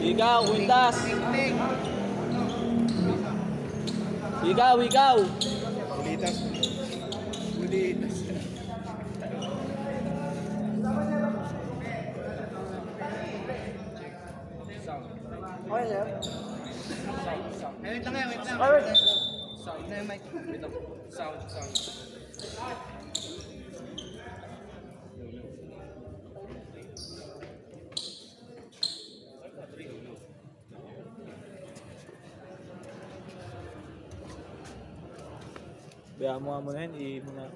Ikaw, Windas. Ikaw. Bulitas. Okay, sir. Wait lang. Alright. Sound na yung mic. Wait lang. Sound. Bayaan mo nga muna yun, i-muna.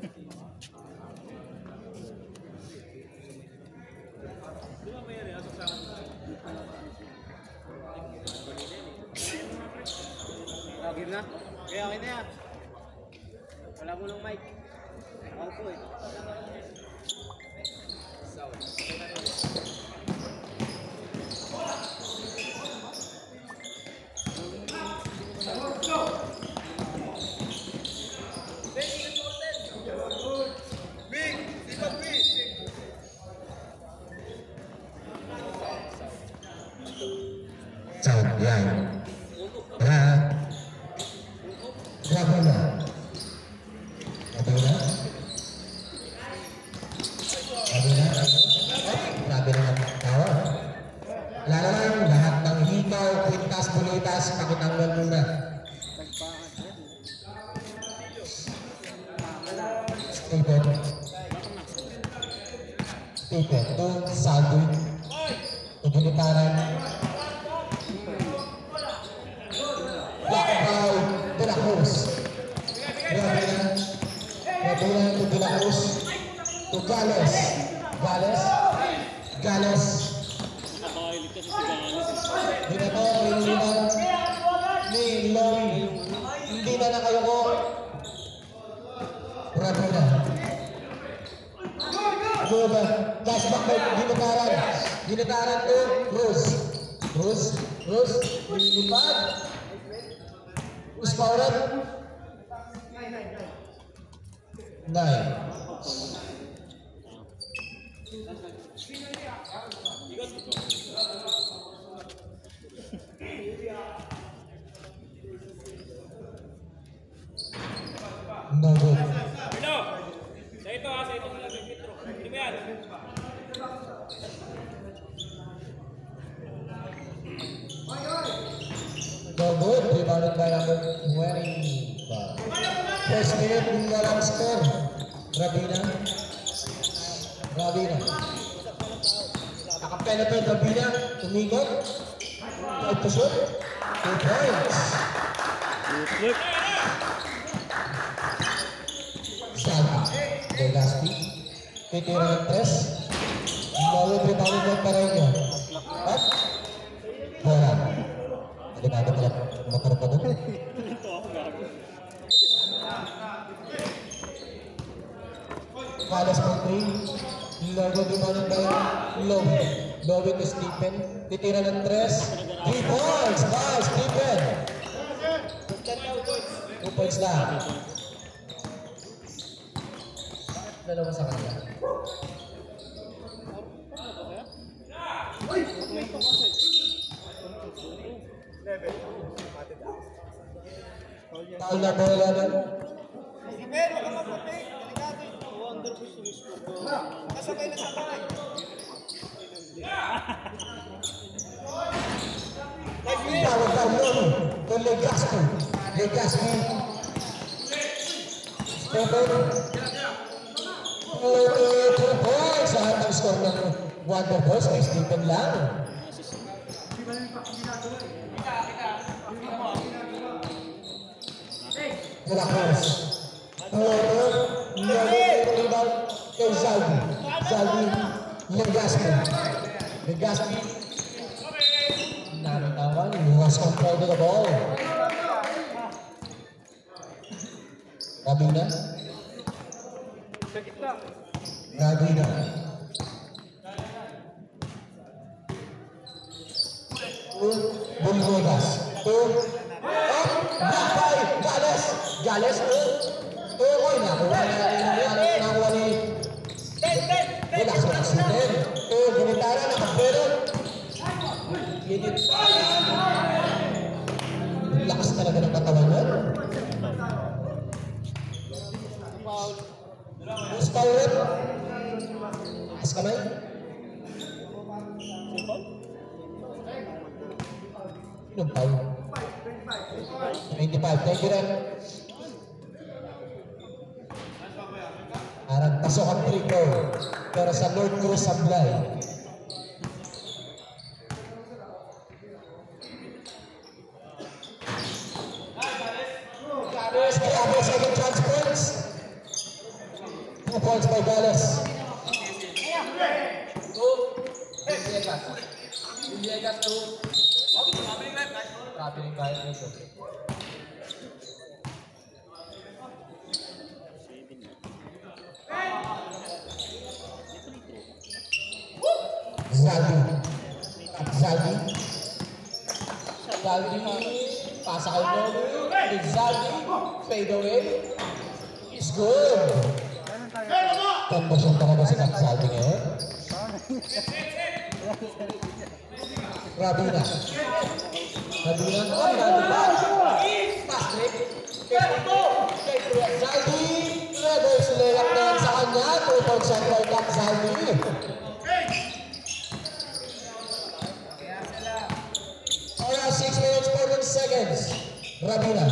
Okay na? Okay na yan. Wala mo ng mic. Ako po eh. Sound. Sound yan. Grabe na. Grabe na ang tawa. Wala na lang, lahat ng hikaw, kwintas, bulitas, pakitanggal muna. Stephen, doon, saldo. Pagulitaran. Lakbay, De La Cruz. Grabe na ito De La Cruz. To Gales. Ginagawa ni Lloyd. Hindi na kayo ko. Grabe na. Goba, flashback by Ginitaran to Cruz, nilipad. Cruz Paurat. 9. No good. Sa ito na lang Petro. Hindi mo yan. No good. Rebounded by number 20. First minute, walang score. Rabina. Nakapenetrate Rabina. Tumikot. Try to shoot. 2 points. Salvi. Degaspi. Titira ng 3. Lawit rebounded by Pareño. At bola. Ada motor pa doon. Kalas ng 3. Logo rebounded by Lowe to Stephen. Titira ng 3. 3 points. Wow, Stephen. 2 points lang. Dalawa sa kanya. Taon na bola na. Tawag daw yun. Kung Legaspi. Stephen. 2 points. Lahat ng score ng Wonder Boys kay Stephen lang. De La Cruz. Rebound kay Zalvi. Legaspi. Naritawan. He was control to the ball. Rabina. Bulgogas. Gales. Nakuha ni De La Lakas mo kasitin. Ginitara na kapero. Lakas talaga ng katawan nun. Who's power? Lakas kamay. Sinong power? 25. Thank you, Ren. Parang pasok ang triko. Pero sa Lord Cruz Sablay. Gales, may abot second chance points. 2 points by Gales. Villegas to. Traveling by Ito. Zaldi, pasa kay Nomi, Zaldi, fade away, is good. Conversion talaga si Zaldi ngayon. Rabina, fast break, kay Zaldi, reverse layup na yan sa kanya, 2 points on by Zaldi. Around 6 minutes, 14 seconds. Rabina.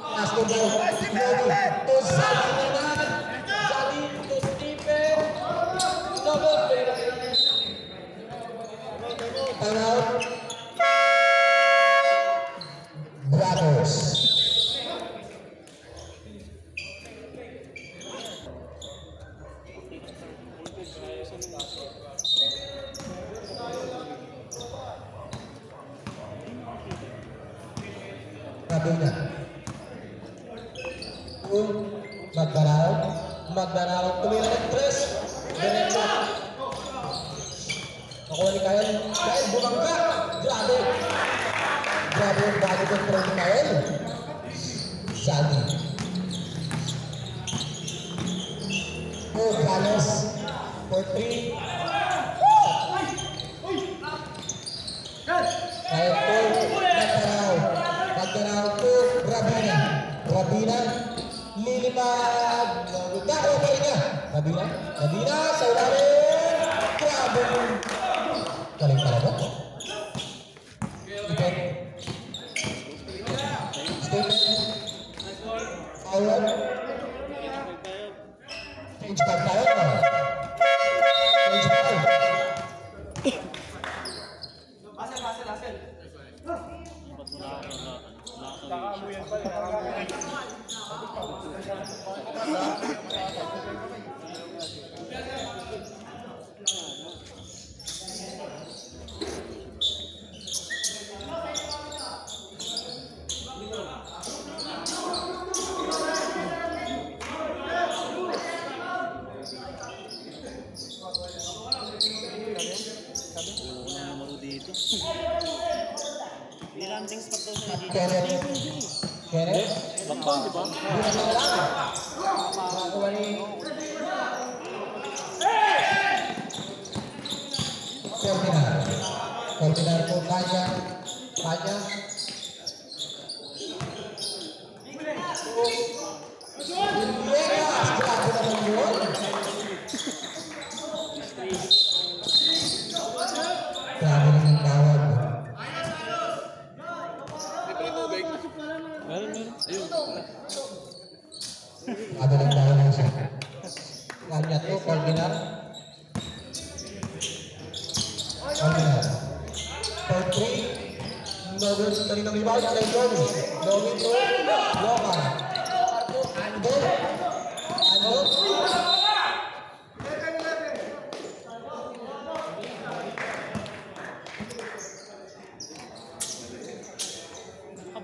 Last to go. To Zali naman. Zali to Stephen. Double play. Time out. Brothers. Rabina. Magdaraw. Tumira ng 3. Diretso. Nakuha ni Kyle. Kyle, bumangga. Grabe yung body control ni Kyle. Zali. Gales. For 3. Kyle, Magdaraw to Rabina. Lilipad. Dako pa rin niya. Rabina sa ilalim. Grabe. Galing talaga. Statement. Forward. Change card tayo. Change card. Asel. Kenneth? Bakbang, di ba? Hindi na lang. Makakuha ni... Ferdinand po kanya. Villegas, grabe naman yun. Grabe naman tawag. Grabe naman tawag lang siya. Kanya to, Ferdinand. For 3. Novel, kaninang rebound kay Johnny. Novel to, Loka. Ando.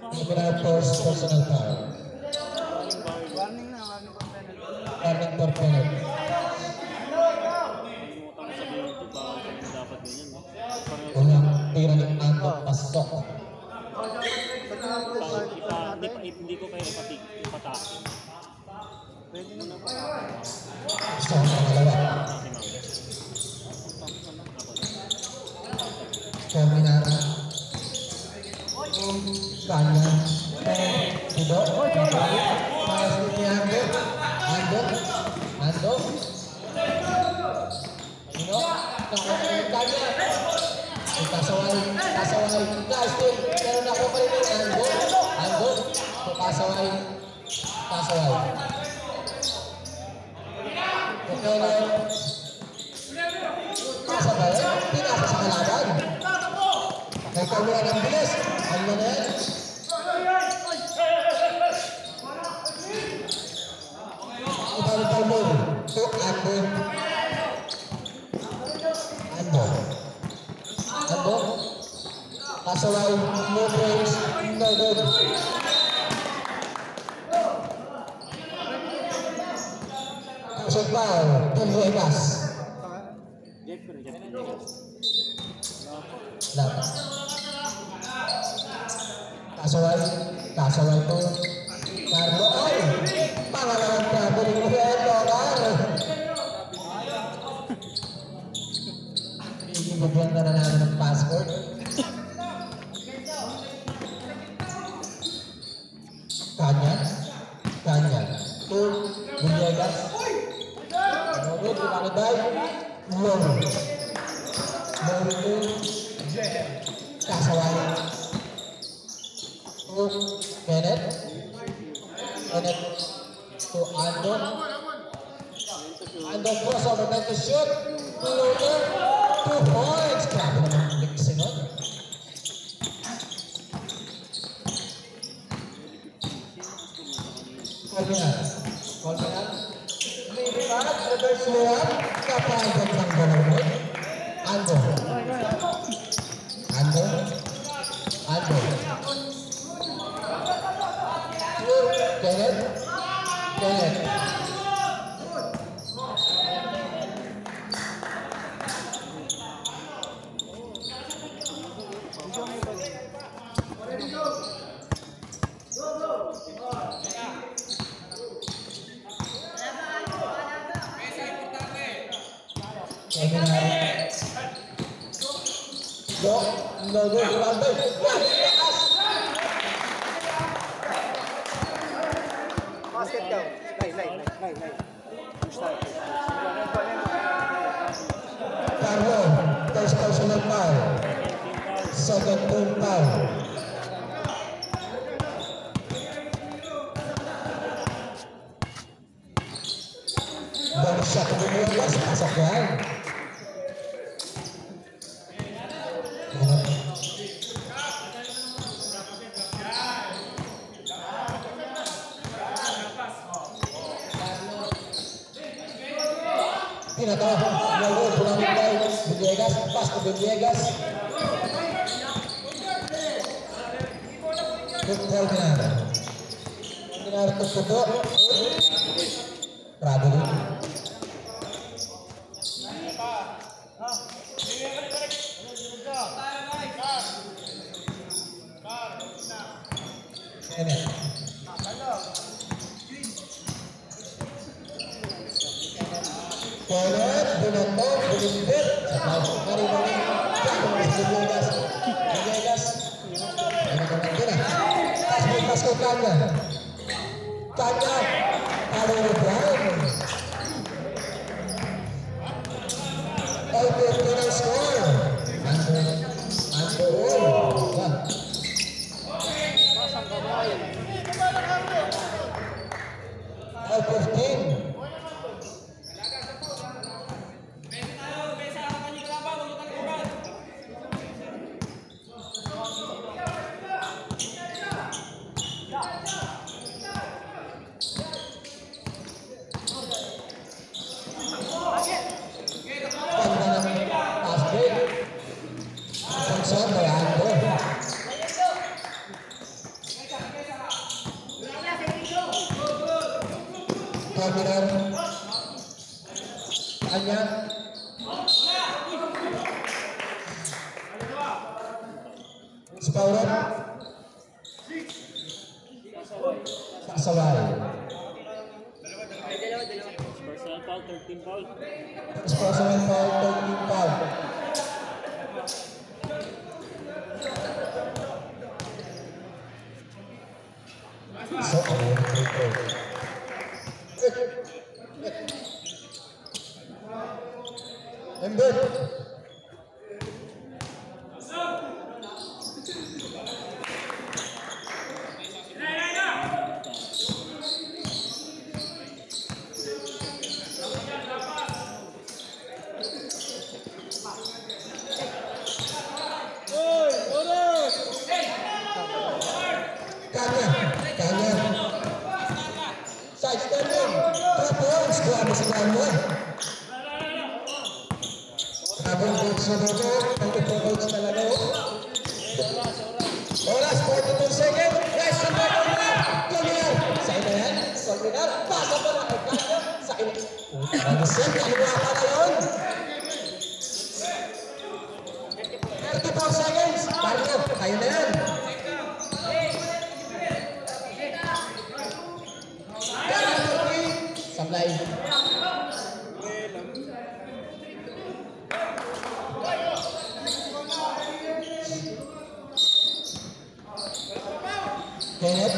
Criminal force personal foul. Warning for penalty. Unang tira ng Ando pasok. Hindi ko kaya ipatakin. Gusto ko ng dalawa. Terminara. Kanya. Tido. Pass ni Ando. Ando. Sino? Kanya. Kasaway. Guys, meron ako pa rin Ando. Kasaway. Okay na. Kasabay. Pinasa sa kalaban. Nagkagulan ng bilis. Ano na yan? Ibang mo. To Ando. Kasaway. No breaks. No good. Foul, Vegas. Kasaway po. Carlo, ay! Pangalawang traveling mo yan, Local. Ibigyan na namin ng passport. Kanya. To Villegas. Lori to Kasaway to Kenneth to Ando crossover back to shoot Loader 2 points. Grabe naman ang mixing on. Colmenar Lilipat, reverse layup, kapagod ng gano'n. Ando. Kenneth. Basket daw. Lay. Carlo, first personal foul. Second team foul. Bang shot ng Vegas, pasok yan. Pinatawag, pulang nilai, Villegas, pas ke Villegas. Colmenar tertutup. Prabu. Kenneth, Donato, Belimbit, Mari, Villegas. Pas ke Kanya, Kalo Brown. Albert Kenneth score. Albert King. Kasaway. foul, 13 foul. First personal foul, 13 foul. So, free throw. Ember. Kanya. Side standing. 2 points. Grabe si Kanya. Habang coach na dito, pag-coach talaga. Oras, 42 seconds. Guys, sabay ko na. Clear. Sa'yo na yan. Solminar. Pasa pa na kay Kanya. Sa'yo. Mag-set. Kinuha pa na yun. 34 seconds. Kanya. Kayo na yan. Sablay. Kenneth.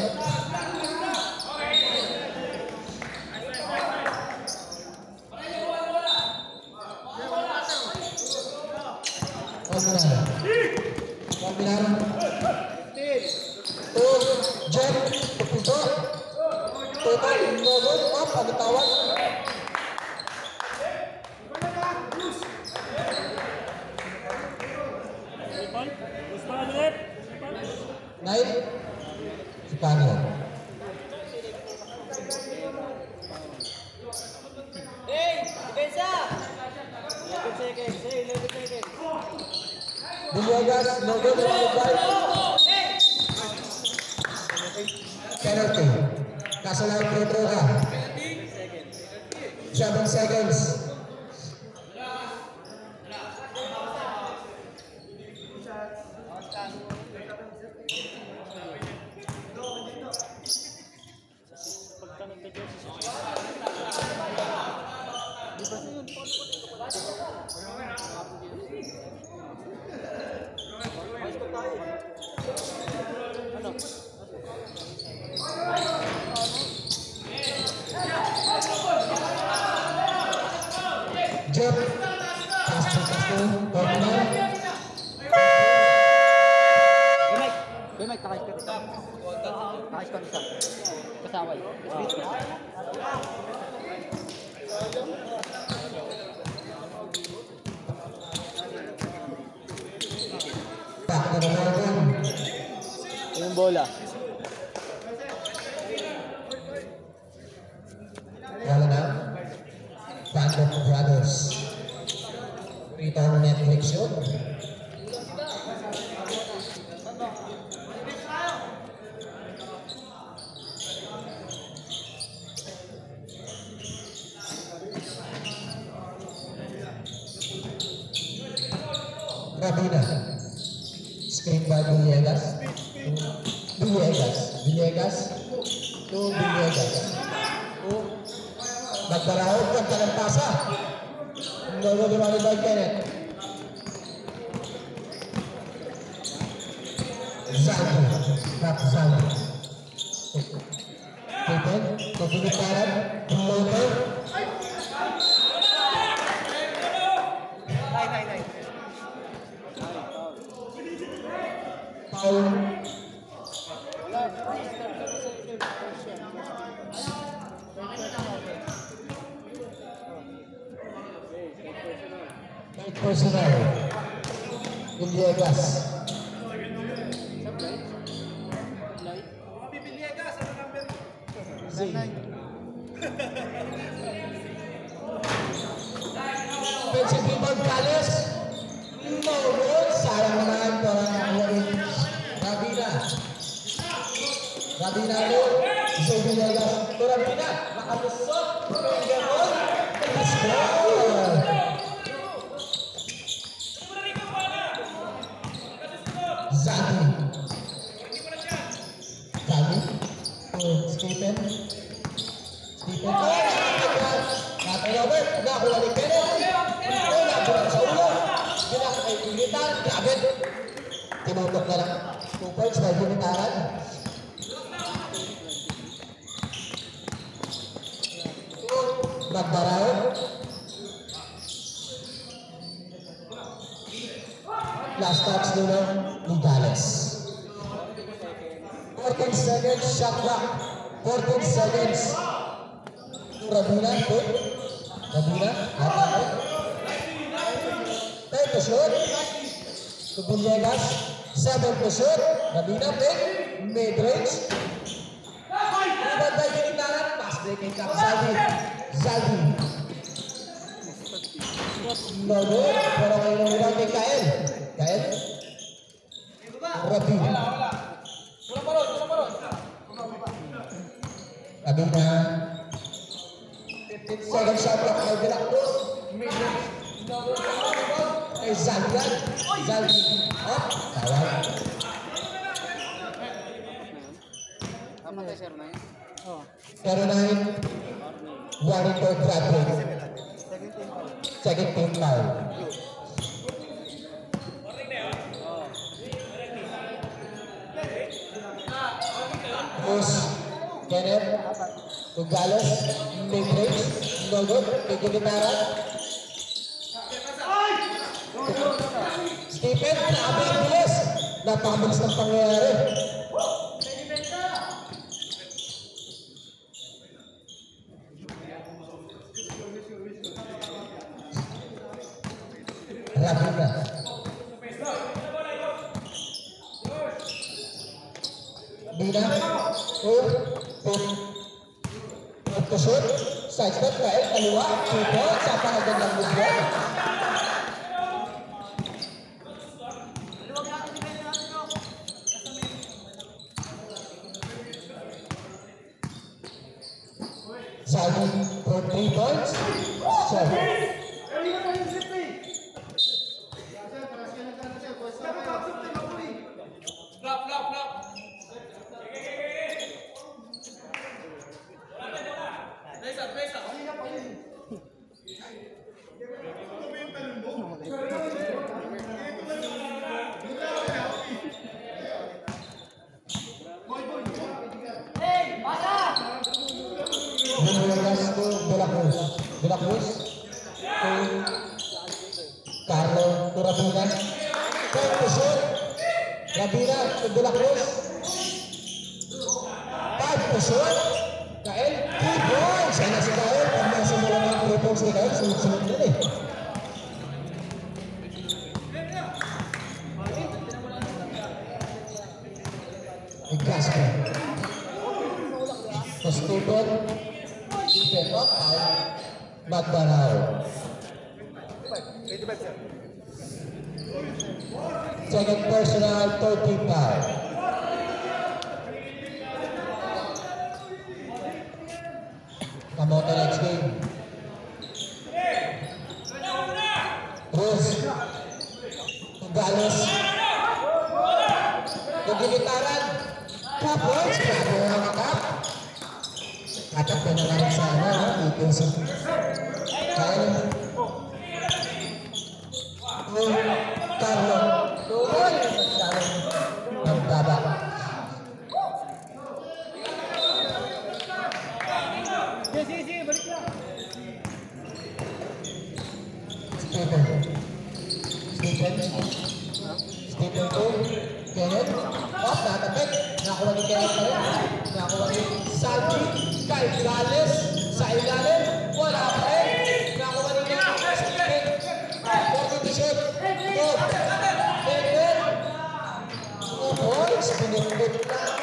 Pambilan. Jen. Pupito. Total. Nogon. Pagkatawag. Naik. Spanyol. Villegas, Nogon, penalty. Kasalanan free throw ka. 7 seconds. Jeff, pastu, Borneo. Mike, takay ka rin. Takay ka rin. Kasaway. Back to the Morgan. Yung bola. Wala na. Band of Brothers. Return Netflix yun. Rabina. Screen by Villegas. Villegas. To Villegas. Nagbarahog ng talampasa. Nogo dumami by Kenneth. Zaldi. Rap Zaldi. Tipen. Tutulit kanan. Loto. Paul. Personal. Villegas. Offensive rebound Calles. No goal. Sayang naman para Rabina. Rabina mo. Si Villegas. Rabina. Makalusot. Pagkaroon. Let's go. Zaki. Stephen. Robert, nakuha ni Kenneth. Oh, nabulat sa ulo. Ay Gilitar, grabe. Tinutok na lang. 2 points by Gilitaran. Magdarao. Last touch nila ni Gales. 14 seconds, shot clock. 14 seconds. Rabina, good. Rabina, hati-hati. Take the shot. To Villegas. 7 to shoot. Rabina, pick. Mid-range. Rebound by Gilitaran. Pass breaking cup. Zaldi. No good. Pero ngayon ang rebound ni Kael. Kael. Rabina. Rabina. 15 seconds shot clock by De La Cruz. Mid-range. No good. Ay Zaldi. Zaldi. Up. Tawag. Tama tayo, sir, na yun? Oo. Pero 9. Warning for grab break. Second team foul. Cruz. Kenneth. Tugales. Mid-range. No good. Gilitaran. Stephen, napakabilis. Napakabilis ng pangyayari. Rabina. Bina. Up to shoot. Side step kain. Kaliwa. 2 points. Sa pangagandang movement. Zaldi for 3 points. 7. Villegas to De La Cruz. De La Cruz to Carlo to Rabina. Point to shoot. Rabina to De La Cruz. 5 to shoot. Kael, 3 points. Ay na si Kael. Pag nasimula ng 3 points ni Kael, sunod-sunod din eh. Igasco. To Stephen. Stephen up, out. Magdarao. Second personal, 30 foul. Come on, the next game. Cruz. Gales. Gilitaran. 2 points. Grabe ang nakap. Atak na naman sa ano, ikinsin. Kyle. Carlo. Tuloy. Ang baba. Sige, balik na. Stephen. Stephen to Kenneth. Up, natapit. Nakuha ni Kenneth pa rin. Nakuha ni Zaldi. Kay Gales. Sa ilalim. Wala pa rin. Nakuha ni Kenneth. Stephen. 40-shot. Top. Kenneth. 2 points. Pinipit lang.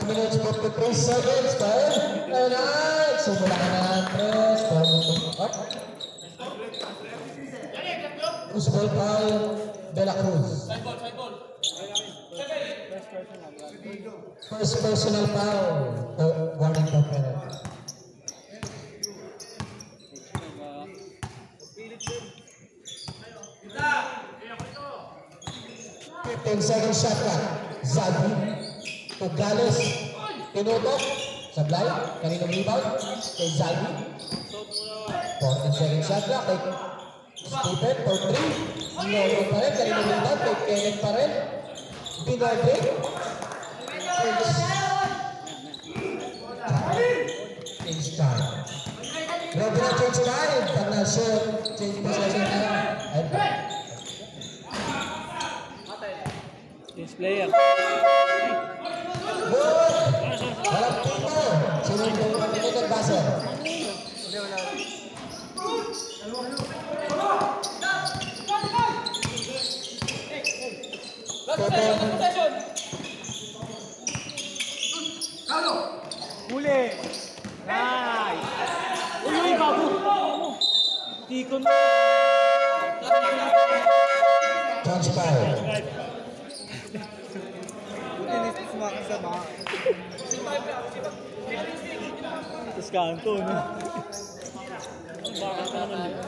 2 minutes 43 seconds. Kyle. Alright. Sumula ka na ang press. Up. Usbol foul. De La Cruz. First personal foul. Warning for Kenneth. 15 seconds shot clock. Zaldi. Paggalos, tinutok, sablay, kaninong rebound, kay Zalvi. 14 seconds shot clock, kay Stephen for 3. Niyong pa rin, kaninong rebound, kay Kenneth pa rin. Binodre. Change time. Grabe na change time. Pag na-shoot, change possession time. Change player. Good! Walang pito. Sino yung pagkakit baser? Huli! Nice! Uy, bago! Tikon mo! Change time. Tapos kanto, no? Bakit ka naman yun?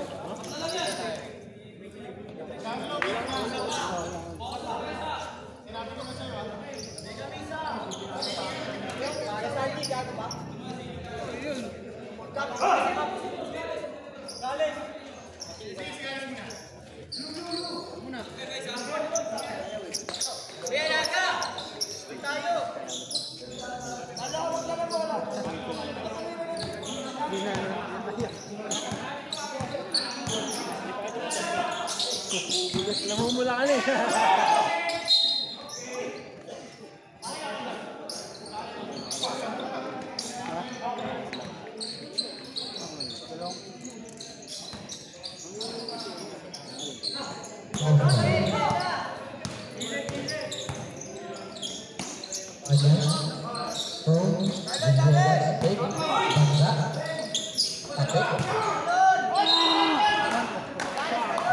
Namumula ka na eh.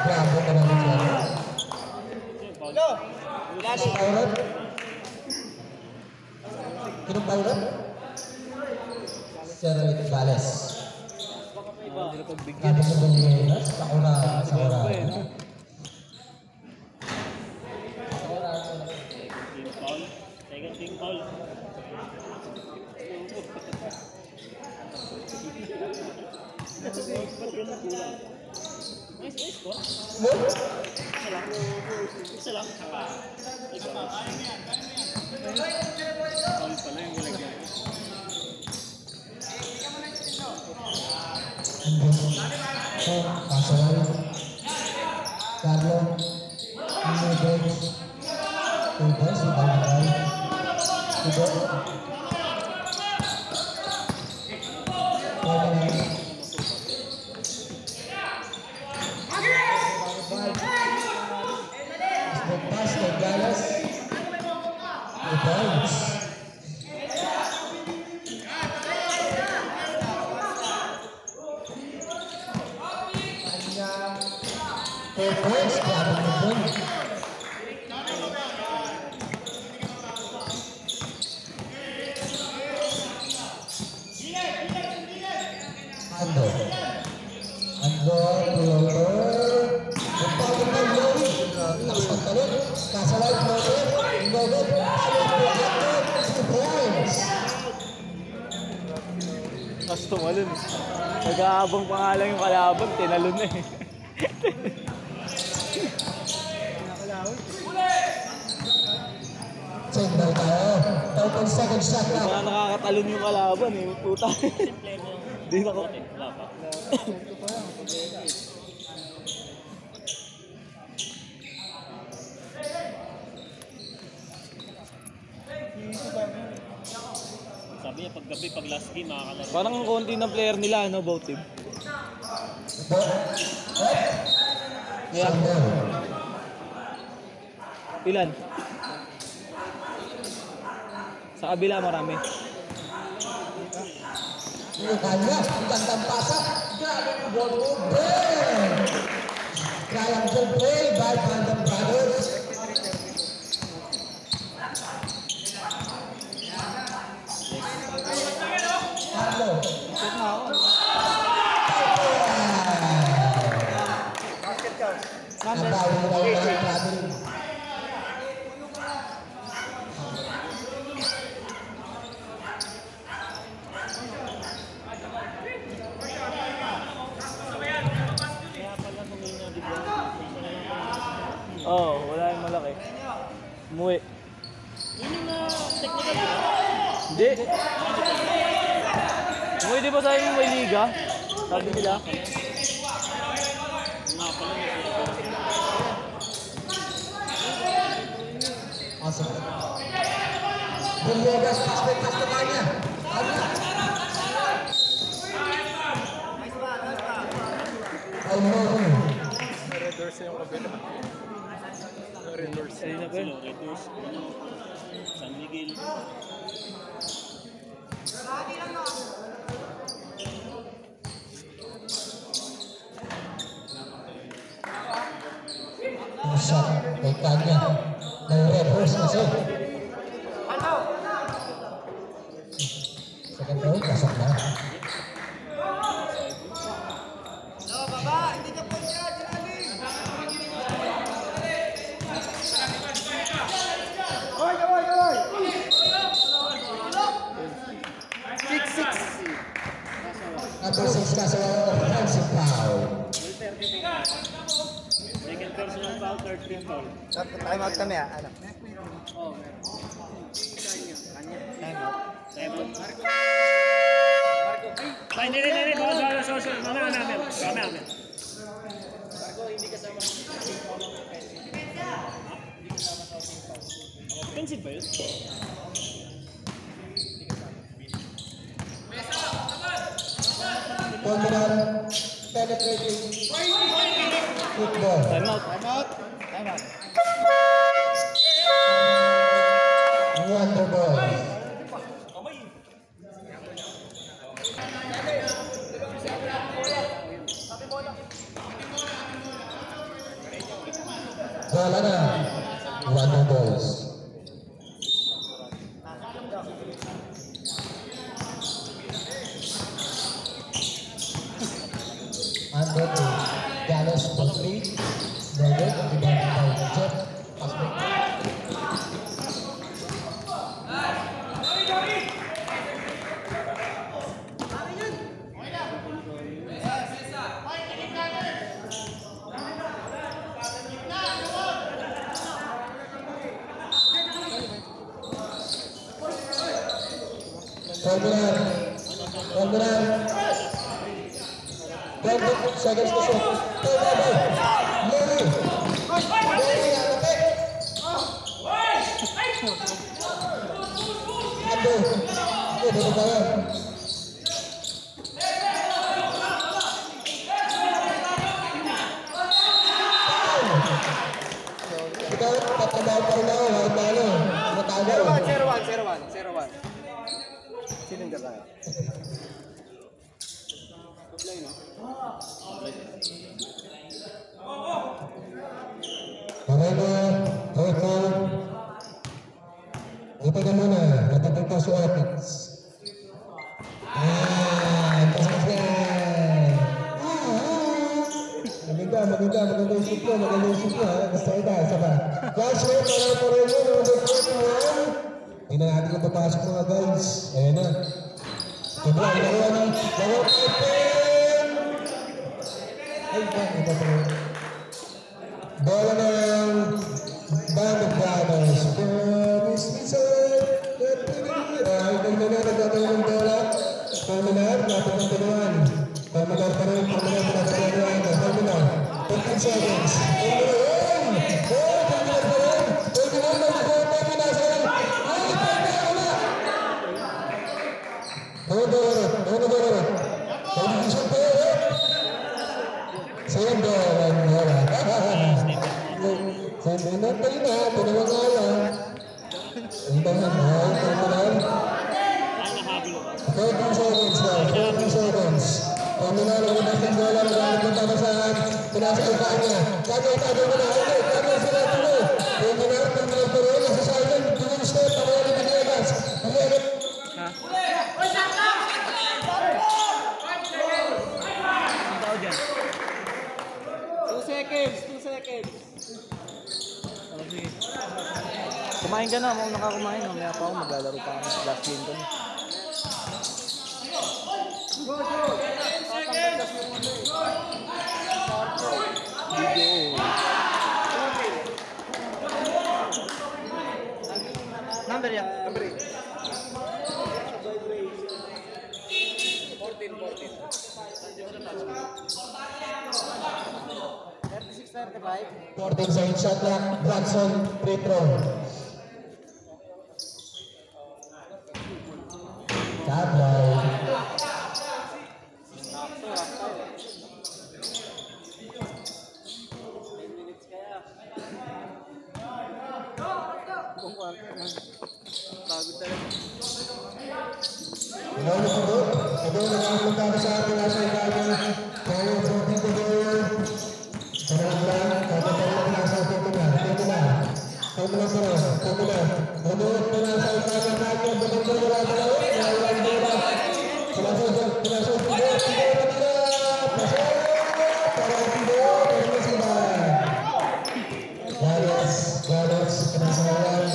Bravo ka naman siya. Paulat? Kinong paulat? Sir Vales. Kata sa Boliera, sa ora. Team foul. Second team foul. Nice po. Isa lang. Foul pala yung nilagyan. Pasawal. Carlo. Inebex. Tubas. Ibangay. Ibo. Pass kay Galas. Rebounds. First, grabe mo dun. Ando. Floater. Pagpagod ng Lowy. Lakas ng talon. Kasawal, floater. Inogod. Talon po Ando. Surprise. Tapos tumalun. Nag-aabang pa nga lang yung kalaban. Tinalun na eh. Check daw tayo. 13 seconds shot na. Baka nakakatalon yung kalaban eh. Puta. Di na ko. Sabi niya pag gabi, pag last game, makakalaro. Parang ang konti ng player nila, no, both team. Yeah. Ilan? Sa kabila marami. Yung kanya, ang gandang pasa. Grabe ang ball movement. Triangle play by Bandam Brothers. Carlo. Nabawi na yung traveling. Oo, wala yung malaki. Umuwi. Yun yung technical yun. Hindi. Umuwi di ba tayo yung may liga? Sabi nila. Awesome. Villegas, pass to kanya. Redorse yung kabila. Redorse. Ayun na ba yun? Redors. San Miguel. Shot kay kanya. May red horse kasi. Second row, pasok na. Number 6 kaso offensive foul. Second personal foul, third team foul. Time out kami ah. Ano? Time out. Ay, hindi. Sorry. Mamaya namin. Offensive ba yun? Dominant, penetrating football. Time out. Wonder ball. Bola na. Wonder balls. Under to Dallas for 3. David, ibang Jeff. Terminal. 20 seconds to shoot. Larry atapik. Aduh. Dito tayo. Kita tatandaan pa rin ako. Matagal. 0-1. Sino ka tayo? Ito ka muna, natapos pa sa Ortiz. Pasok na. Maganda yung shoot ko, Basta ita, isa pa. Flash rate, para rin yun, number 41. Tingnan natin kung papasok mga guys. Ayan na. Tignan, laro ng open. Ay, ito pa rin. Bola ng Band of Brothers. Nagkataon ng bola. Terminal, natin ang tunuan. Terminal pa rin, terminal. 15 seconds. Terminal pa rin. Kumain ka na, kung nakakumain, mamaya pa ako maglalaro pa ako. Last game ko na. number niya? Number 8. 14 sa shot clock. Bronson free throw. Tabloy. Pagod talaga. Ito na ang lugar sa ating nasa ilalim. Kaya sa dito doon. Sarap lang. Kapag nasa dito na. Dito na. Dito na sila. Dito na. Manuot na lang sa ilalim natin. Dito na wala sa lawin. Wala sa lawin. Pinasok. Pinasok. Parang tido. Pero sila. Galos. Galos. Pinasok na lang.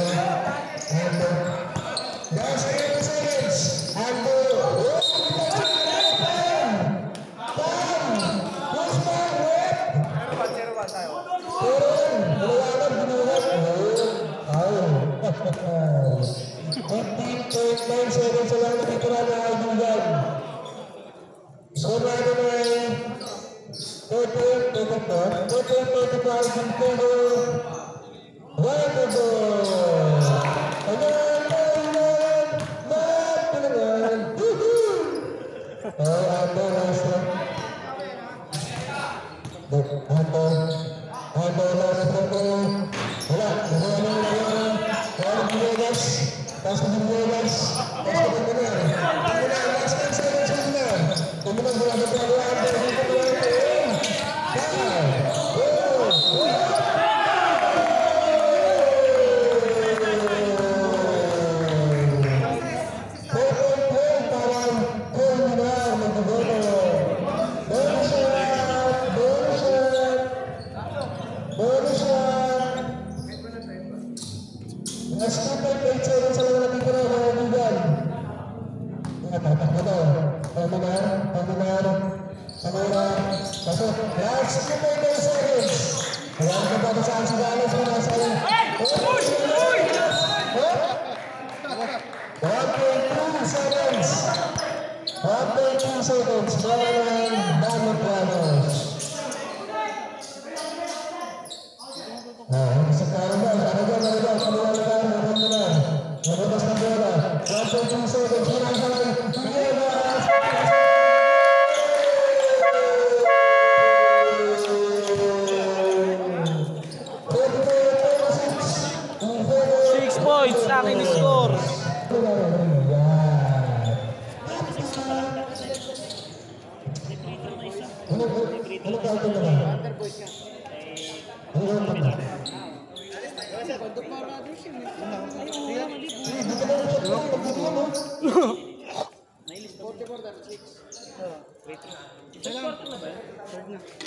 Last 8 seconds. And seconds lang nakitira na Albugan. Score natin ay 38-35 pero right to go.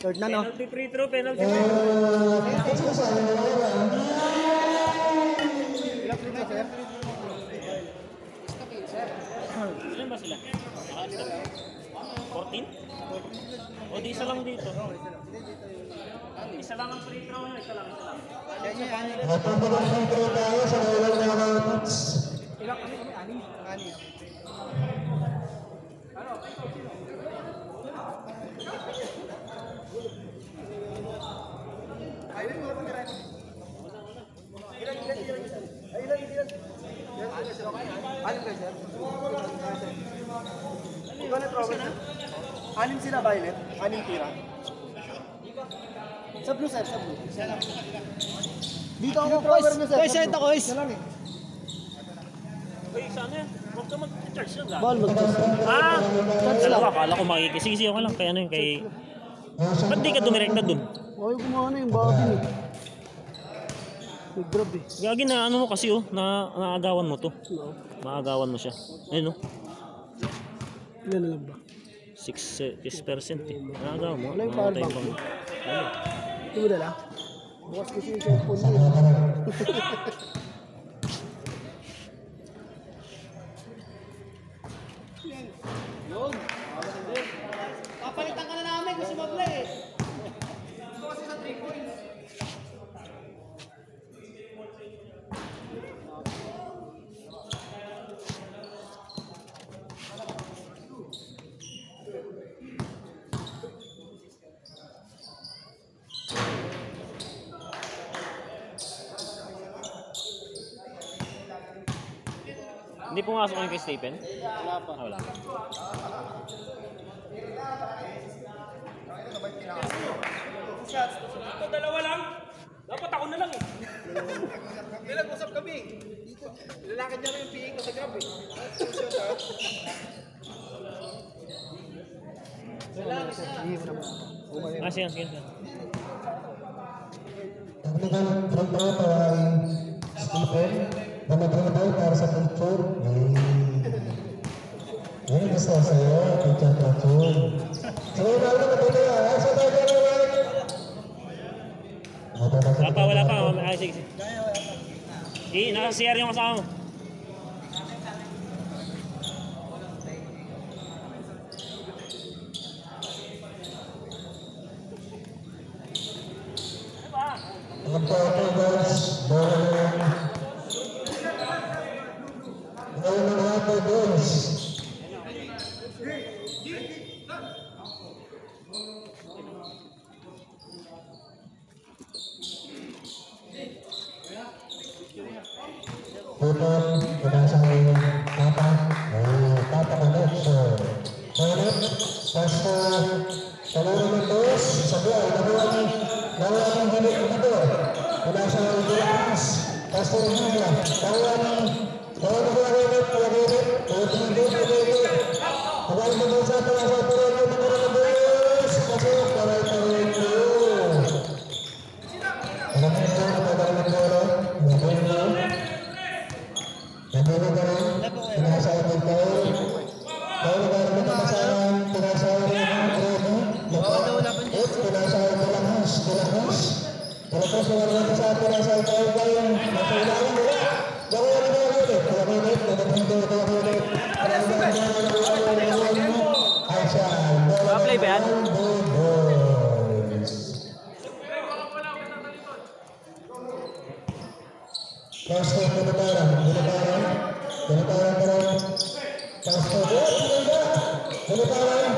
Third na, no? Penalty free throw, penalty. Ilan ba sila? 14? O di isa lang dito. Isa lang ang free throw nyo, isa lang. Anim sila, Violet. Anim tira. Sa blue, sir. Sa blue. Dito ako, boys. Boys, ito, boys. Uy, sana yan. Huwag ka mag-charge yun. Ball, Dalawa, akala ko makikisig. Sige, okay lang. Kay ano yun, kay... Ba't di ka dumirekta dun? okay, gumawa na yung bakit yun. Nag-grab eh. Gagi na ano mo kasi oh, naagawan mo to. Naagawan mo siya. Ayun oh. Ilan na lang ba? 6% eh. Naagawan mo. Wala yung power bank mo. Ito mo dala? Bukas kasi yung cellphone mo. Yun. Papalitan ka na namin kasi mag-play eh. Ito kasi sa 3 points. Hindi pumasok kayo kay Stephen? Wala pa. Ah, wala. Ito, dalawa lang. Dapat ako na lang eh. Hindi nag-usap kami. Lalakad niya rin yung PA ko sa grab eh. Ah, sige, sige. Ang front row ay Stephen. Namaghanay para sa picture. Yan ang gusto sa'yo, picture. So, lalo na pala yan. Sa tayo na Wala pa. Ah, sige, sige. Naka-CR yung kasama mo. Ang goals, goals. Puton, pinasang Papa Connection. Ulit, basta kalaro ng dos, sabihan, nakuha ng gilit dito. Pinasang Gilas, basta ng Gila, nakuha ng ulit, Pagkain mo doon sa pinasang Purado, nakuha ng dos, kasi paray-paray ko. Alam mo ito, pagkain ng Puro, nandito ka rin, pinasahod din kayo. Kaya nagkaroon na kasama, pinasahod rin ang Grady. Pinasahod ko lang has. Tapos naman sa pinasahod kayo kayo. Nasa ilalim nila. Gawin na ulit. Kaya ulit. Ay siya. Play ba yan? Pastor Pinataran ka rin. Pastor Pinataran.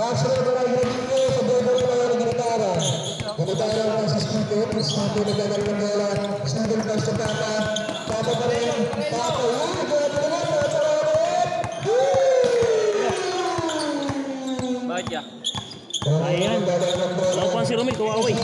Pasok na lang dito sa bola ng Gitara. Gitara ang si Stephen nagdadal ng bola. Stephen pass to Papa. Papa pa rin. Papa, bola pa naman. Bakit ya? Ayan. Lapan si Romel, kawawa eh.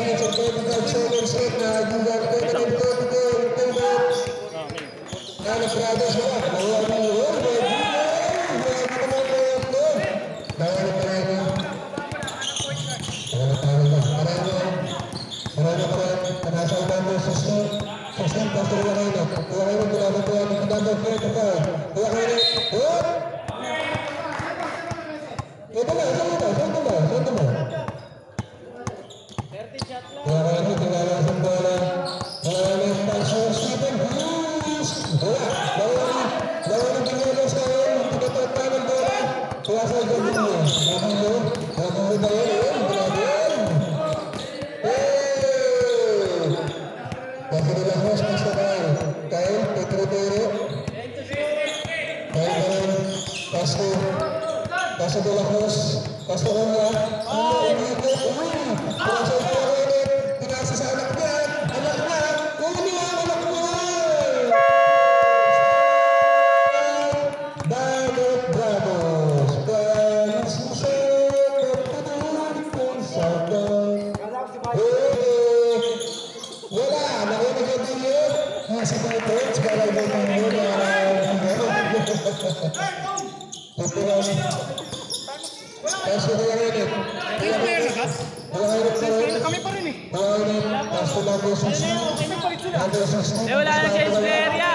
Kami pa rin eh. Wala na siya sa area.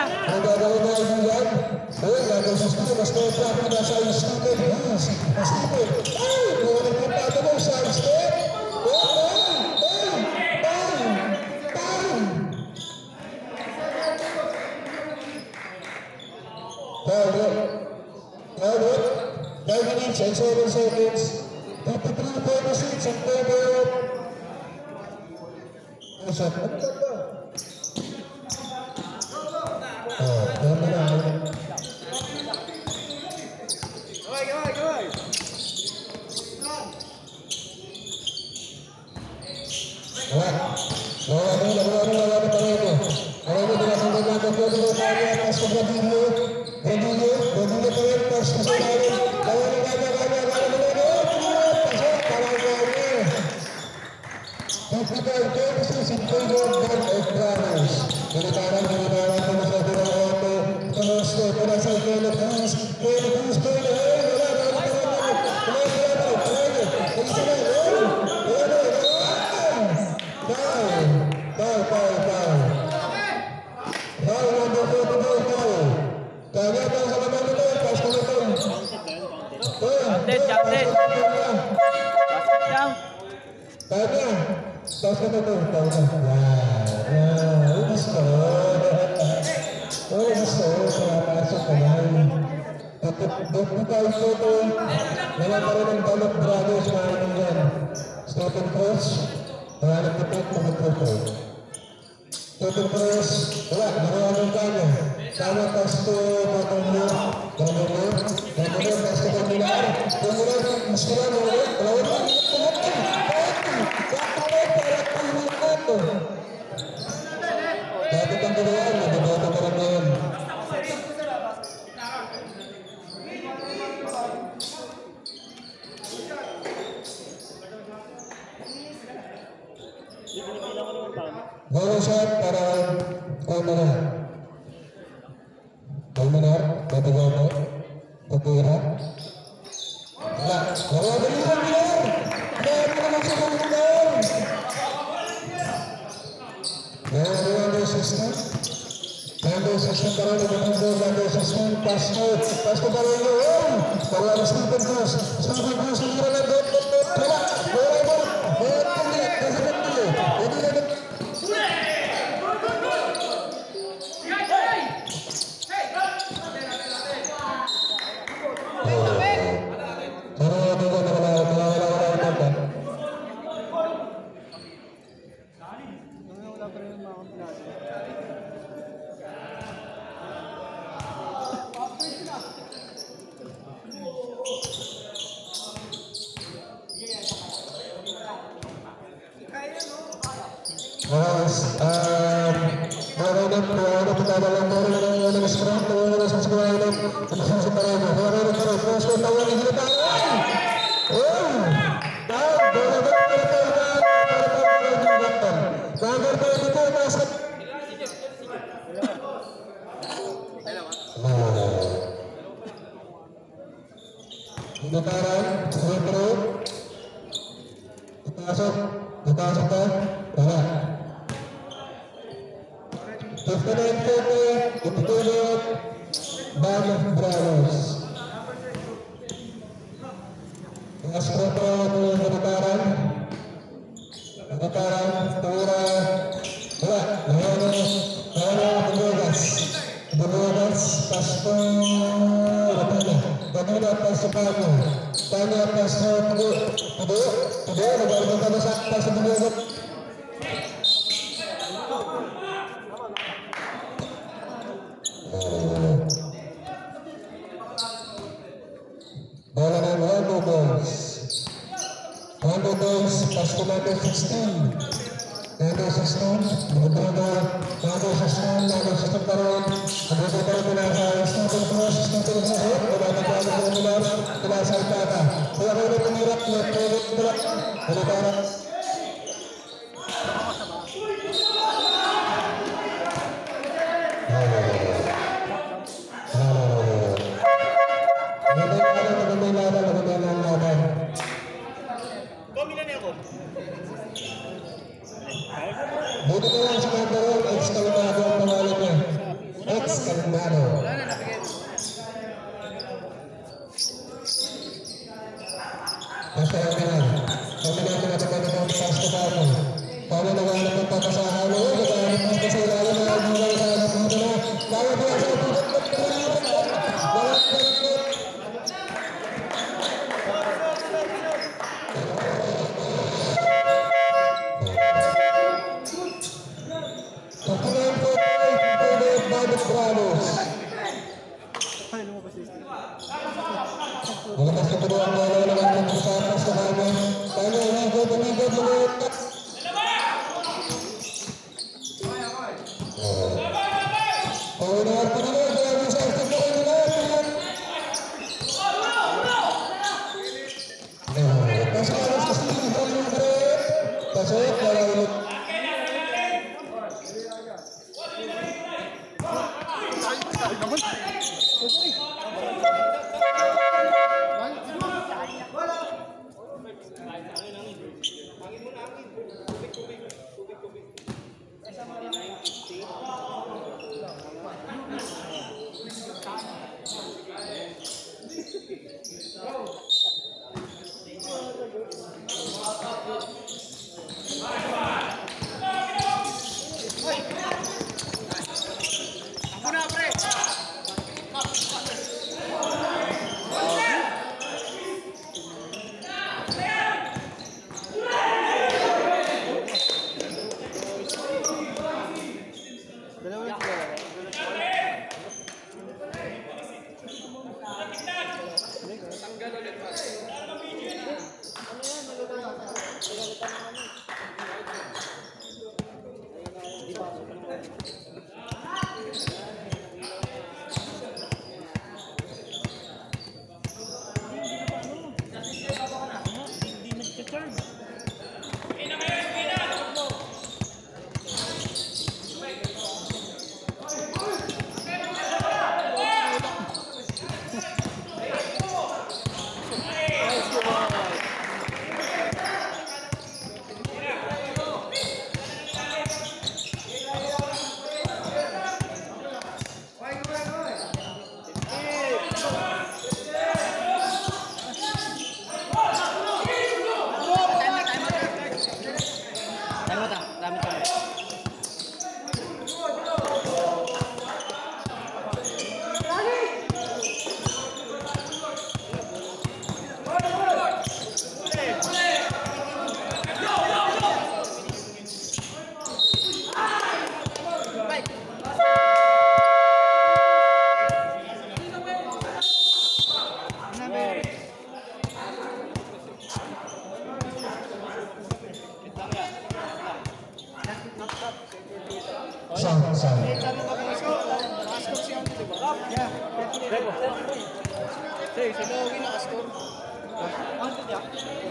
Say, sa Lowy naka-score.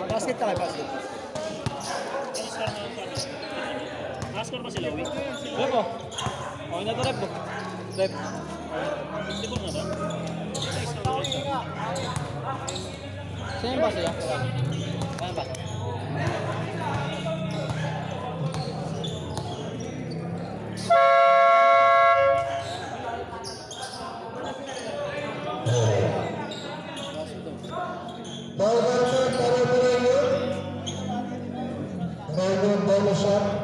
Basket tayo, basket. Nakaskor ba si Lowy? Rep oh. Okay na to, rep oh. Rep. 54 na ba? Saan yung base ya? Saan ba? Ball shot.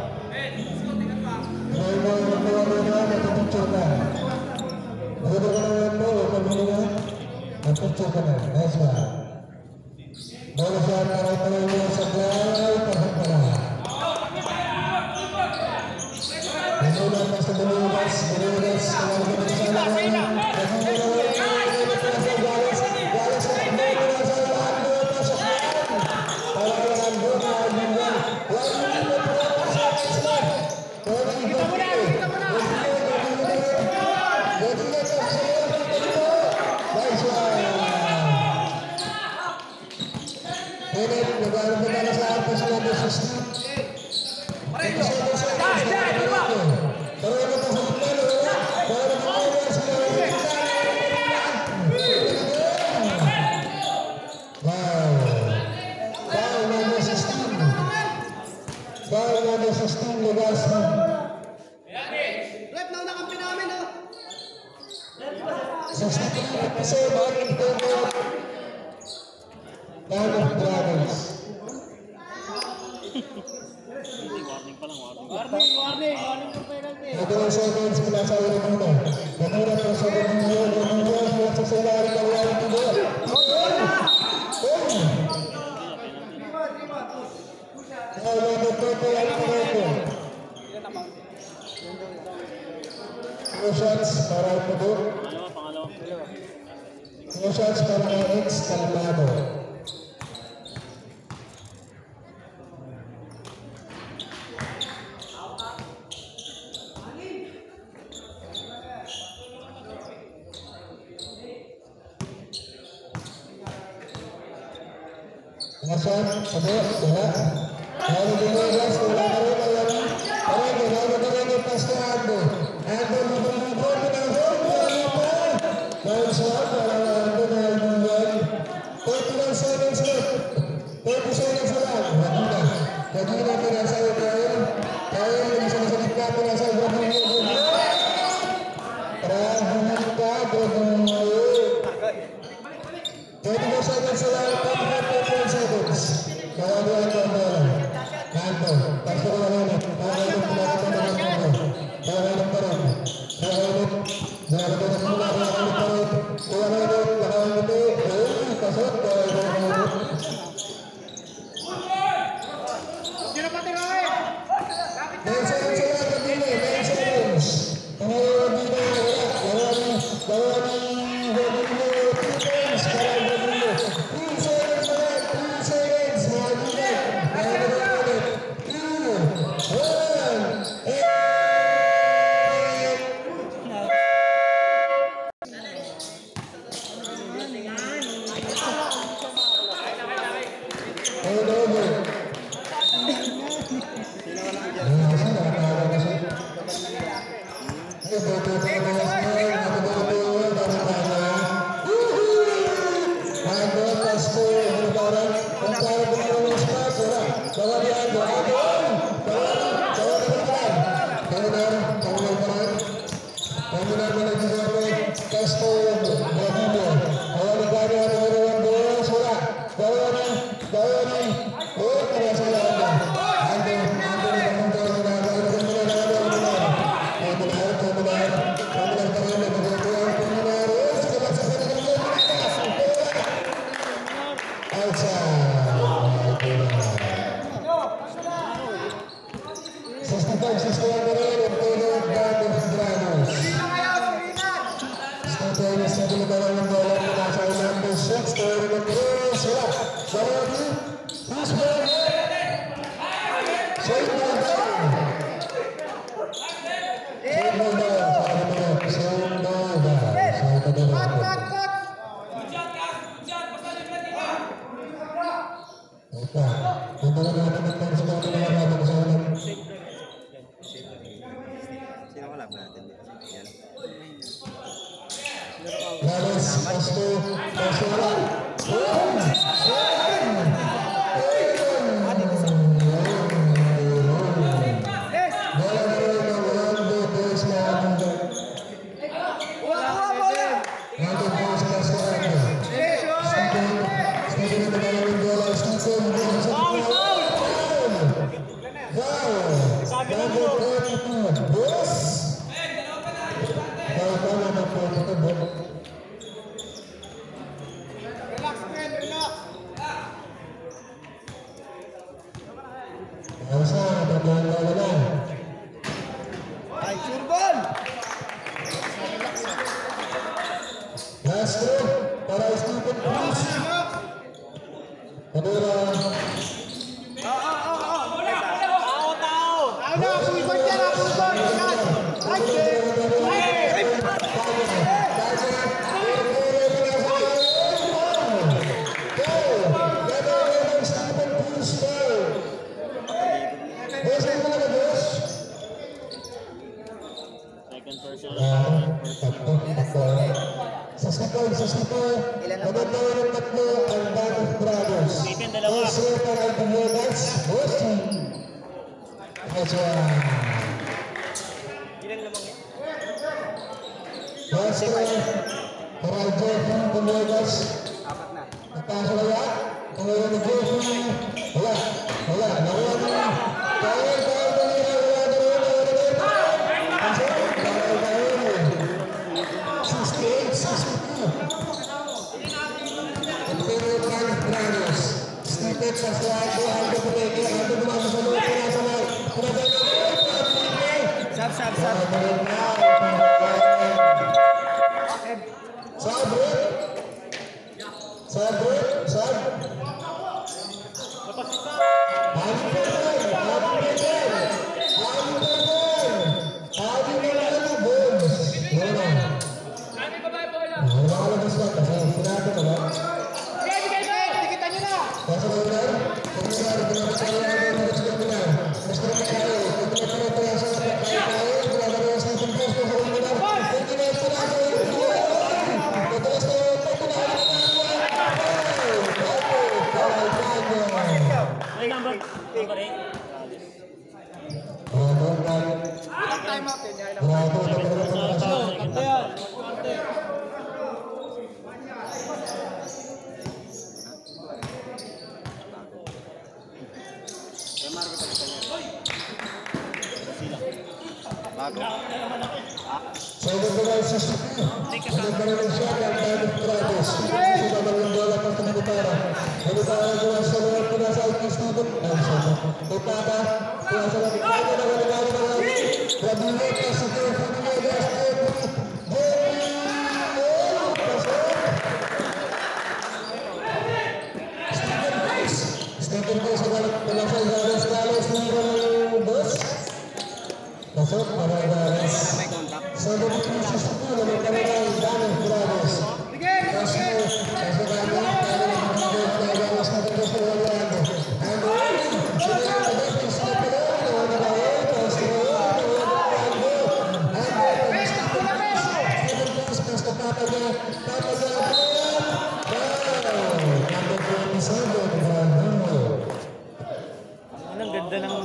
Ang ganda ng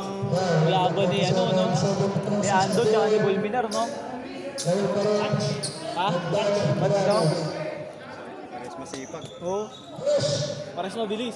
laban ni ano, no? Ni Ando, tsaka ni Bulminar, no? Ha? Ba't daw? Pares masipag. Oo. Pares mabilis.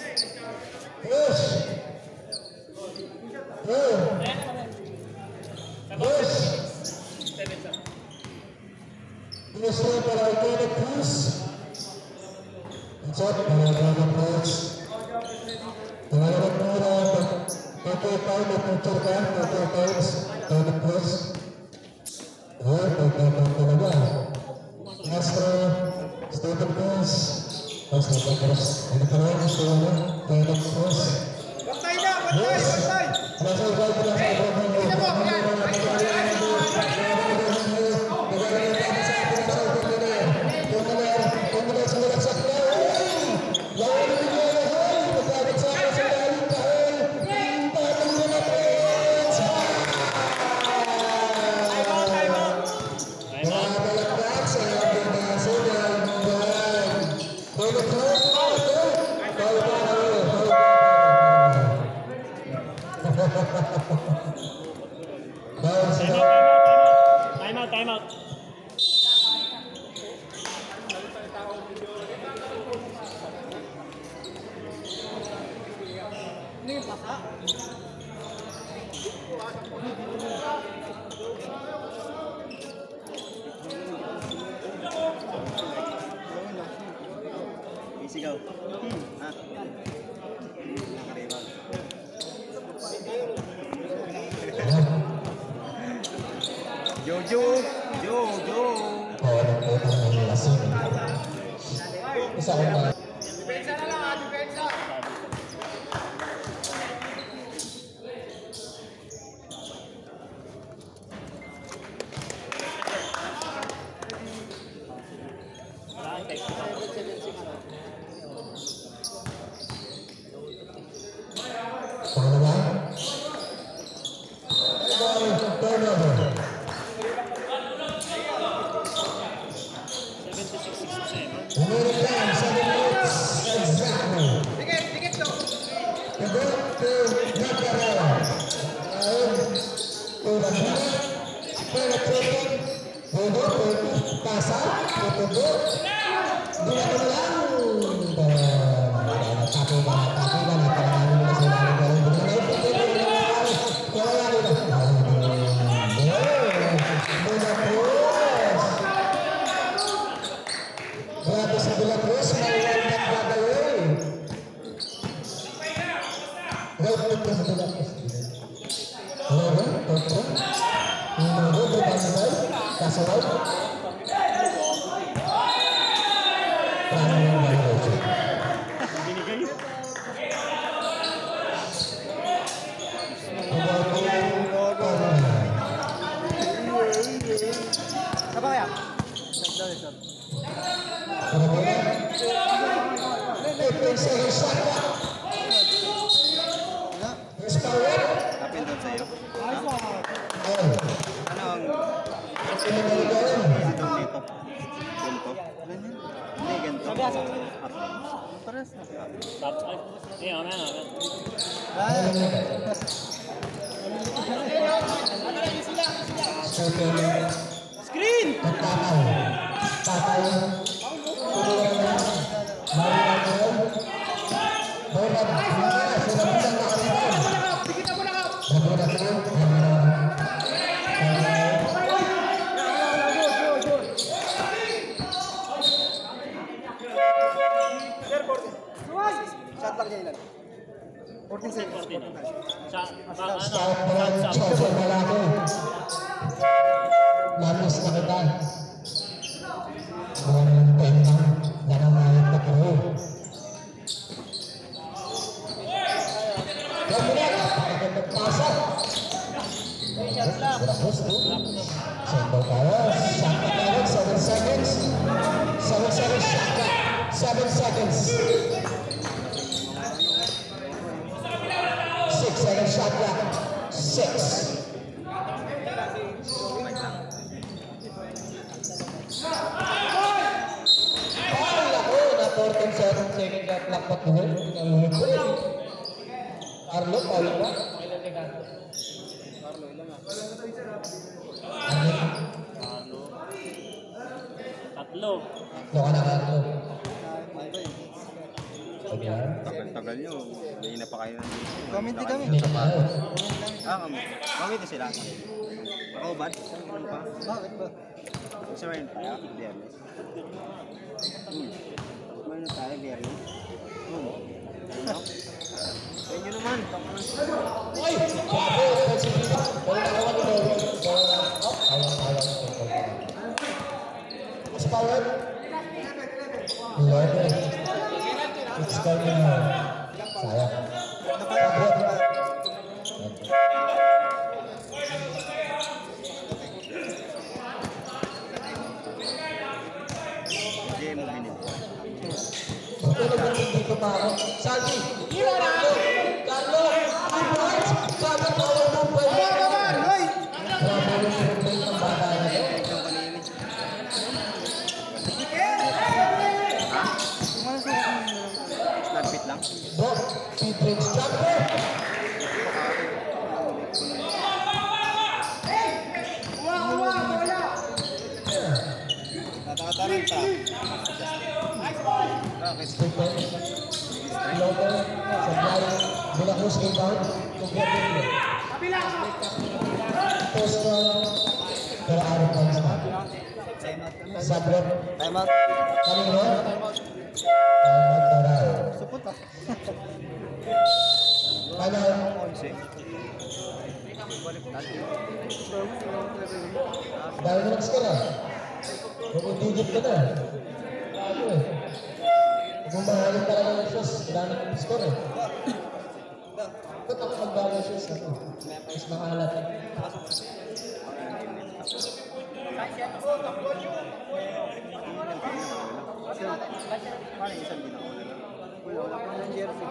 Isigaw. Ha? Nakaribag. Jojo! Jojo! Isa ko na. Depensa na lang ha, depensa! Pangalawa. Turnover. 76-67. Remaining time, 7 minutes exactly. Dikit to! The goal to Nacarera. And to the net, penetrating, Bodo, pasa, tutubo, dila ko na lang. Tapi na, parang na sila ng gawin. Kaya yan ito. Boda Cruz. Grabe sa Boda Cruz, maliwan ka gagawin. Right foot ka sa Boda Cruz. Meron, toto. Minudo, bubasabay, kasaway. Parang yung gagawin. Apa kaya? Shot daw, shot. Kapil doon sa'yo. Ano ang... Dito. Ganito. Hindi, ganito. Pares na. Top 5. Eh, amen. Screen! Shot lang niya ilan. 14 seconds. 14. Sa, ano, Start mo lang, Chelsea malaki. Lamis na kita. Ang pendang, nananayot na kuro. Kamulat, pakagandang pasa. Grapos, no? Sendo tayo, shaka tayo, 7 seconds. 7 seconds, shaka. 7 seconds. 6 seconds shot clock. 6. Ay, ako, na 14 seconds second shot clock pa tuloy. Naluhit ko eh. Arlo, paulit ba? ano, tatlo. Loka na Arlo. Sabi yan. Tagal nyo. Hindi na pa kayo nandito. Comment din kami. Hindi na tayo. Kami ito sila. Ako ba? Ano pa? Bakit ba? Gusto mo yun tayo? Biyernes. Kumain na tayo biyernes. Ano? Kaya nyo naman. Ay! Sabi, kasi dito. Wala na naman ito. Ayaw. Mas power? 11. It's coming now. Sayang. Game mo binili. Tulog na dito pa ako. Salvi! Carlo! Carlo! Advance! Carlo! Power move by Carlo! Grabe yung movement ng bata na ito. Snapit lang. Bro, mid-range jumper! Tatataranta. Stupid. Local. Sablay. De La Cruz inbound to Guerrero. Post from pero out of bounds na. Sabrot. Time out. Coming on. Time out Taral. Supot ah. Time out. Dahil na ka na. Bumibigit ka na. Ano eh. Kung mahalin talaga ng shoes, kailangan ng score eh. Ba't ako magbago ng shoes? Ano? Mas makahalat. Wala pa ng jersey.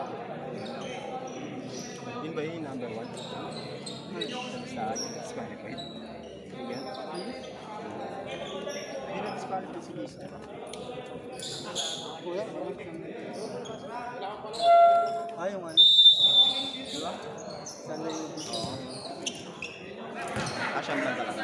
Yun ba yung number 1? Sa disqualified? Hindi na disqualified si Lisa. Kuya, yung ano? Diba? Sana yung Asyam lang talaga.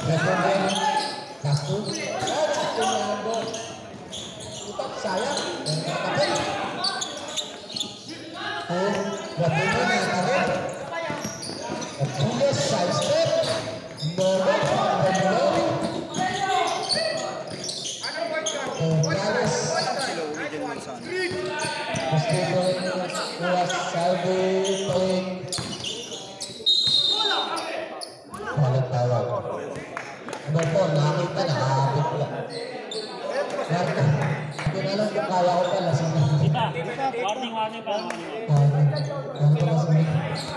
Rekomend Kastu. Utak sayang. Dan kapatid. Berarti na Julius side step. Norbert van der Meulen. Gales. Meskipun luas saldo poin. Balik tawag. Ano po, nakakita na, nakakapit ko lang. Marta, hindi na lang kung kaya ko pala sa mga. Warning pa.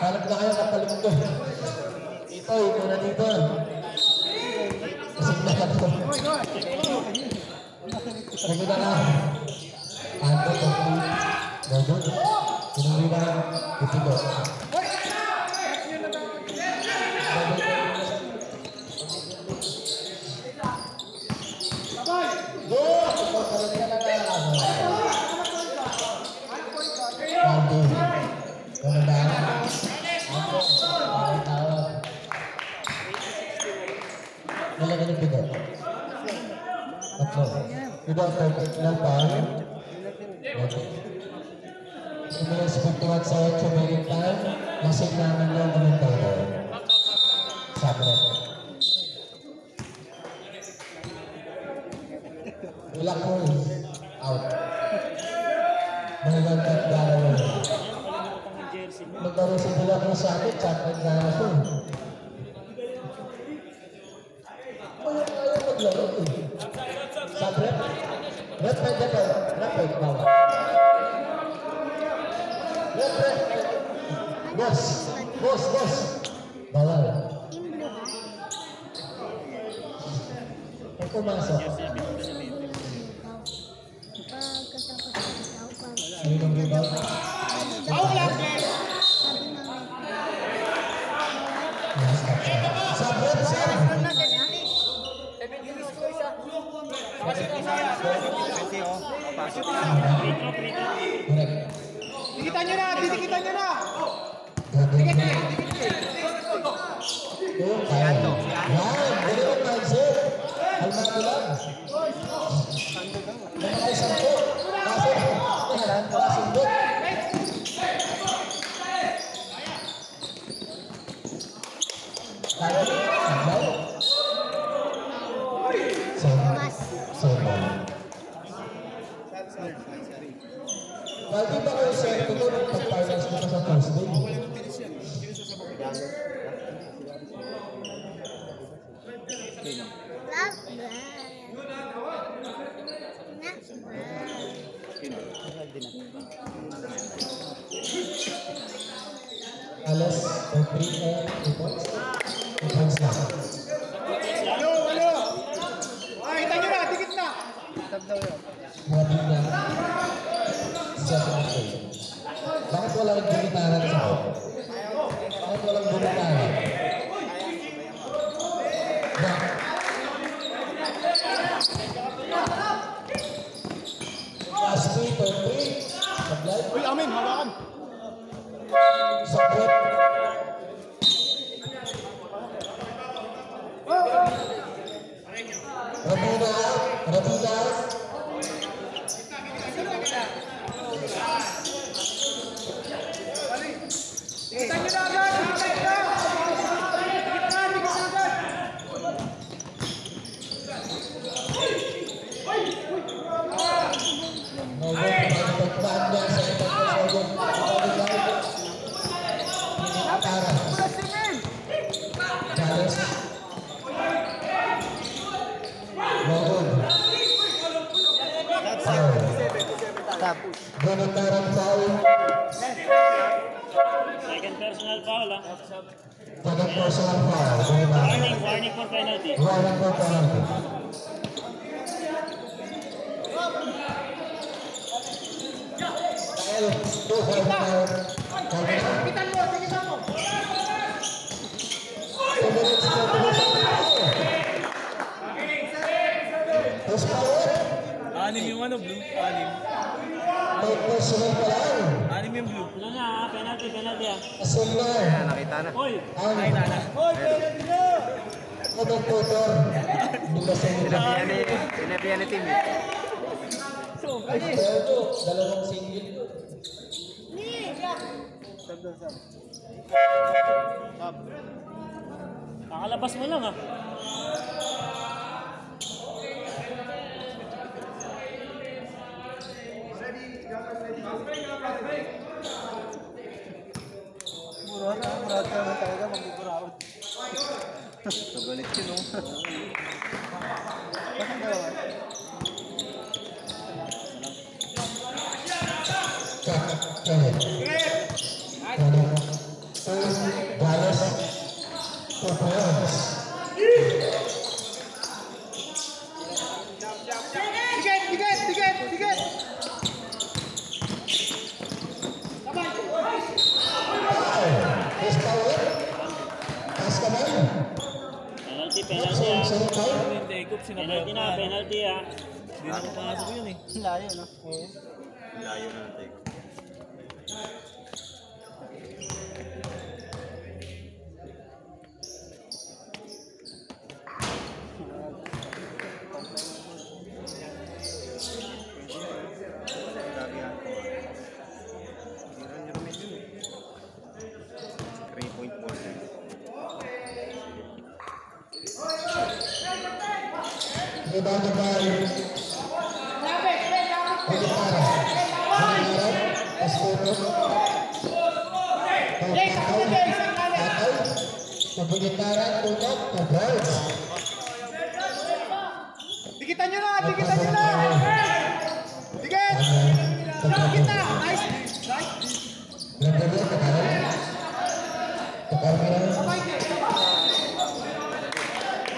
Hanap na kayo kapalit ko. Ito na dito. Kasi na ka to. Sabi na na. Ando, complete. Dodo. Pinuli na. Ipilo. Tidak terkenal banget. Kemudian sebetulnya saya cobakan masih namun yang menentukan sabar. Ulakul out. Mengangkat darah. Magkaroon sa dila ko sa akin, capit na ako. Ayaw maglaro eh. Sabre, red bawah. Red, bos, bawah. Aku masuk. Minum di bawah. Sabre. Dikitan nyo na! Dikitan nyo na! Lagi ba kayo sa ito pag-finance mo sa Thursday? Alas, 3 points. 2 points lang. Dikitan nyo na! Dikit na! Buhatin niya. 7 Bakit walang gumitaran sa ako? Bakit walang gumitaran? Last 3 points. Second personal foul, ha? Second personal foul. Warning for penalty. Warning for penalty. Anim yung ano, blue. Anim. Anim yung blue. Ano na, ha? Penalty, ha? Nakita na. Hoy! Sinabihan ni Tim. Dalawang single. Kakalabas mo lang, ha? Murad ka naman talaga, magbuburawat. Nagalit yun, no? Bakit dalawa? Tiket! Penalty, ha? Hindi, Ikup, sinabi. Penalty, ha? Hindi na mapasok yun eh. Layo, no? Layo na natin. Rebounded by Pagitara. Escoto. Pagitara, tutok, pag-guards. Dikitan nyo na! Dikit! Dikit na! Nice! Nagdagdag, takaran. Takaran.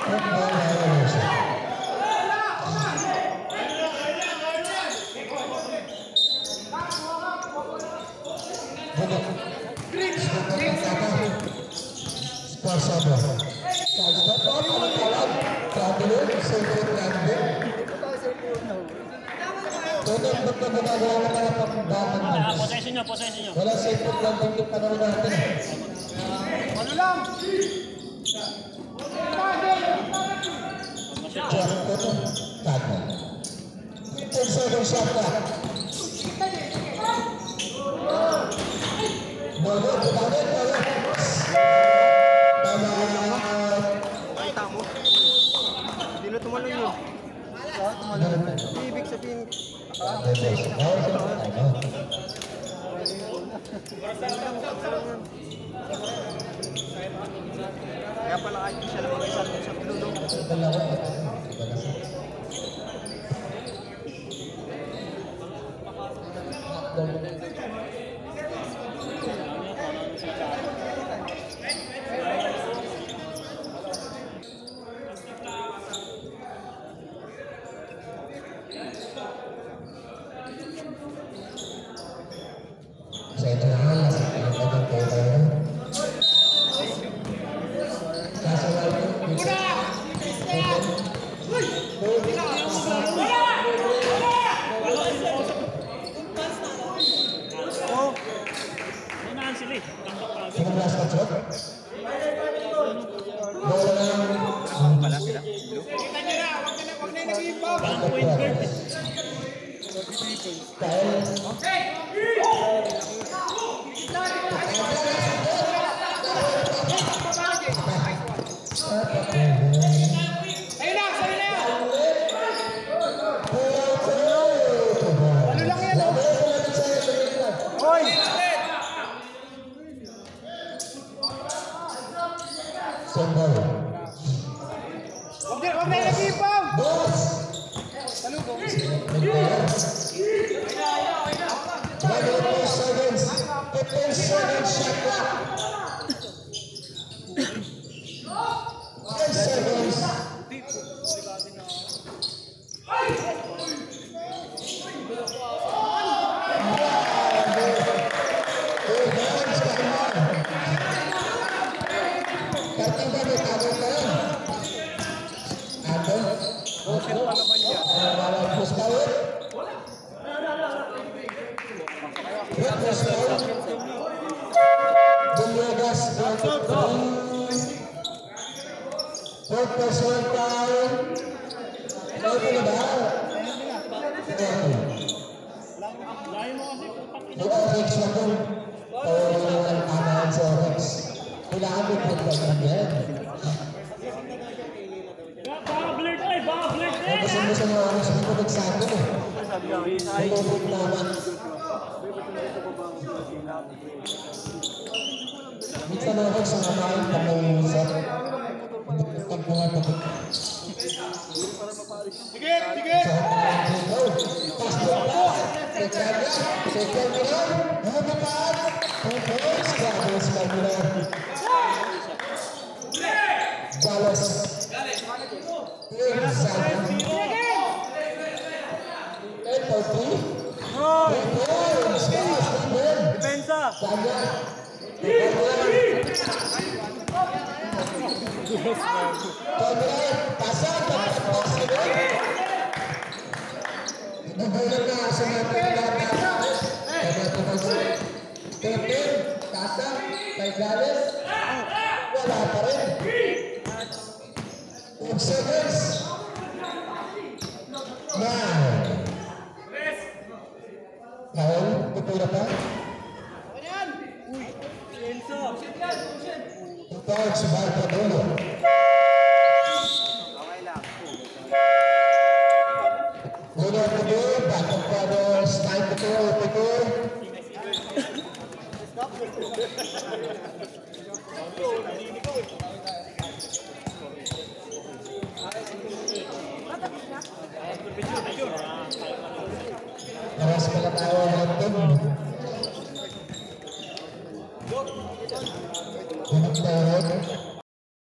Football violation. Possession nyo. Wala safe lang yung panahon natin. Ano lang? Jack Cotto, Tagman. 10 seconds shot clock. Bodo, bumalik. Nakita mo? Hindi na tumalon yun. Ibig sabihin, kaya pala kahit siya lang sa blue. Saya tenang, masih ada kaitannya. Okay na ba? Layo mo kasi putang ina. Yung Orex na po. Ang tamahan sa Orex. Kailangan may pagkakas yan. Baka blurt ay, baka blurt eh. Kasi mo sa mga oras dito nagsabi eh. Tulog naman. Minsan ang Orex ang amahin pag may set. Pag mga pagkakas. Sige, sige! Pass to pass. Sekanya. Second Milan. Hamataan. Pupos. Grabe si Milan. Balas. Depensa! Wala pa rin. 5 seconds. 9. Paul, pupura pa. Ito, si Barca Dolo. Dolo at Dolo, bakit pa dos, time to go. Nawas pala tayo ng team. Tunog na yun.